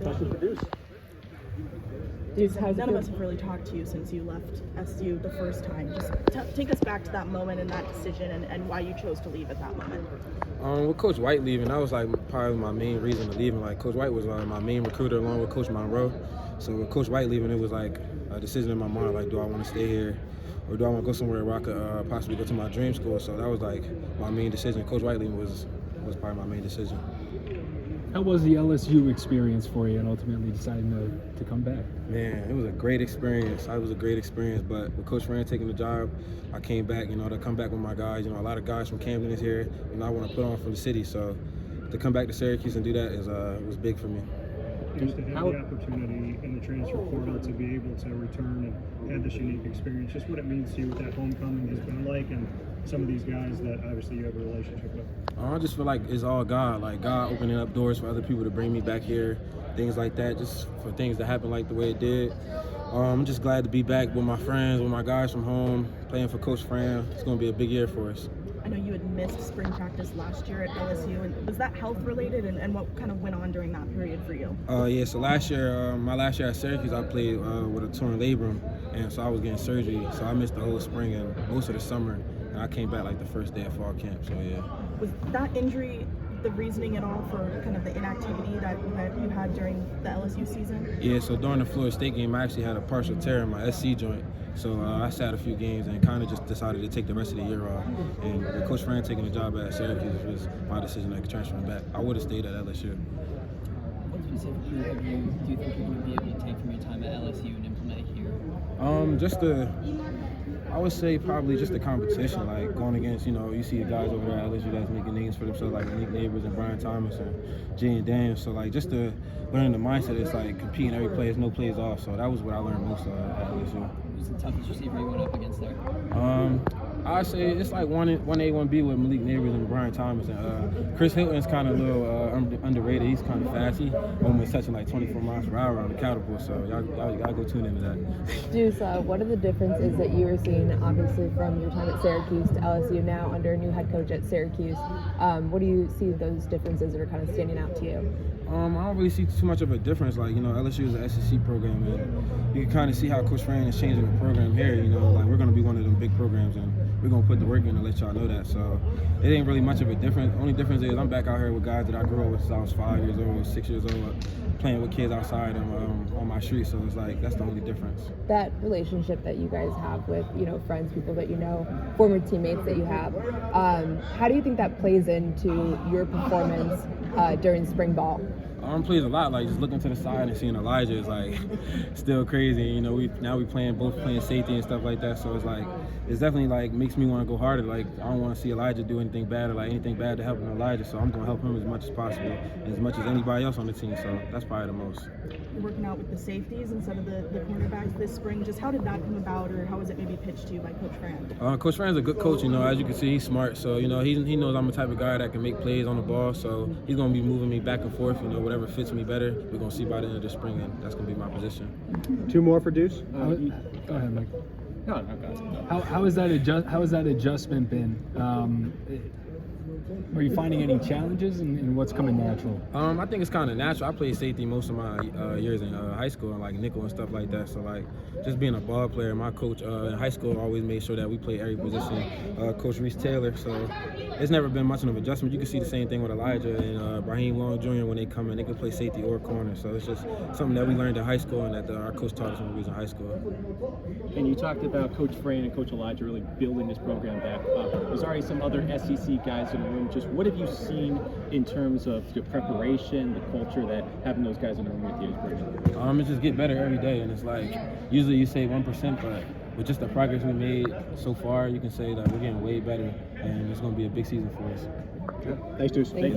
Question for Duce. Duce, none of us have really talked to you since you left SU the first time. Just take us back to that moment and that decision and why you chose to leave at that moment. With Coach White leaving, that was like probably my main reason to leaving. Like Coach White was my main recruiter along with Coach Monroe. So with Coach White leaving, it was like a decision in my mind, like do I want to stay here or do I want to go somewhere where I could possibly go to my dream school? So that was like my main decision. Coach White leaving was probably my main decision. How was the LSU experience for you and ultimately deciding to come back? Man, it was a great experience. It was a great experience, but with Coach Fran taking the job, I came back, to come back with my guys. A lot of guys from Camden is here, I want to put on for the city. So to come back to Syracuse and do that was big for me. Just to have the opportunity in the transfer portal to be able to return and have this unique experience, just what it means to you, what that homecoming has been like, and some of these guys that obviously you have a relationship with. I just feel like it's all God, like God opening up doors for other people to bring me back here, things like that, just for things to happen like the way it did. I'm just glad to be back with my friends, with my guys from home, playing for Coach Fran. It's going to be a big year for us. I know you had missed spring practice last year at LSU, and was that health related, and what kind of went on during that period for you? Yeah, so last year, my last year at Syracuse, I played with a torn labrum, and so I was getting surgery, so I missed the whole spring and most of the summer, and I came back like the first day of fall camp, so yeah. Was that injury the reasoning at all for kind of the inactivity that you had during the LSU season? Yeah, so during the Florida State game, I actually had a partial tear in my SC joint. So I sat a few games and kind of just decided to take the rest of the year off. And with Coach Fran taking the job at Syracuse was my decision to transfer back. I would have stayed at LSU. What specifically do you think you're going to be able to take from your time at LSU and implement it here? I would say probably just the competition, like going against, you see the guys over there at LSU that's making names for themselves, like Malik Neighbors and Brian Thomas and Jay and Daniels. So like just to learn the mindset, it's like competing every play, it's no plays off. So that was what I learned most at LSU. Who's the toughest receiver you went up against there? I'd say it's like 1A, 1B with Malik Neighbors and Brian Thomas. And Chris Hilton's kind of a little underrated. He's kind of fast. He almost touching like 24 miles per hour on the catapult. So y'all go tune into that. Duce, what are the differences that you were seeing, obviously, from your time at Syracuse to LSU now under a new head coach at Syracuse? What do you see those differences that are kind of standing out to you? I don't really see too much of a difference. Like, LSU is an SEC program, and you can kind of see how Coach Fran is changing the program here. Like we're going to be one of them big programs, and we're going to put the work in and let y'all know that. So it ain't really much of a difference. Only difference is I'm back out here with guys that I grew up with since I was 5 years old, 6 years old, playing with kids outside and on my street. So it's like that's the only difference. That relationship that you guys have with, friends, people that you know, former teammates that you have, how do you think that plays into your performance during spring ball? Plays a lot. Like just looking to the side and seeing Elijah is like still crazy. We both playing safety and stuff like that. So it's like it's definitely like makes me want to go harder. Like I don't want to see Elijah do anything bad or like anything bad to help Elijah. So I'm gonna help him as much as possible, and as much as anybody else on the team. So that's probably the most. You're working out with the safeties instead of the cornerbacks this spring. Just how did that come about, or how was it maybe pitched to you by Coach Fran? Coach Fran's a good coach. As you can see, he's smart. So he knows I'm the type of guy that can make plays on the ball. So he's gonna be moving me back and forth. Whatever fits me better, we're gonna see by the end of the spring, and that's gonna be my position. Two more for Duce. Go ahead, Mike. No, go ahead. How has that adjustment been? Are you finding any challenges in what's coming natural? I think it's kind of natural. I played safety most of my years in high school and like nickel and stuff like that. So like just being a ball player, my coach in high school always made sure that we played every position. Coach Reese Taylor. So it's never been much of an adjustment. You can see the same thing with Elijah and Raheem Long Jr. when they come in. They can play safety or corner. So it's just something that we learned in high school and that our coach taught us when we was in high school. And you talked about Coach Fran and Coach Elijah really building this program back up. There's already some other SEC guys in the room. Just what have you seen in terms of the preparation, the culture that having those guys in the room with you is bringing? It just get better every day, and it's like usually you say 1%, but with just the progress we made so far, you can say that we're getting way better, and it's going to be a big season for us. Thanks, Duce. Thank you.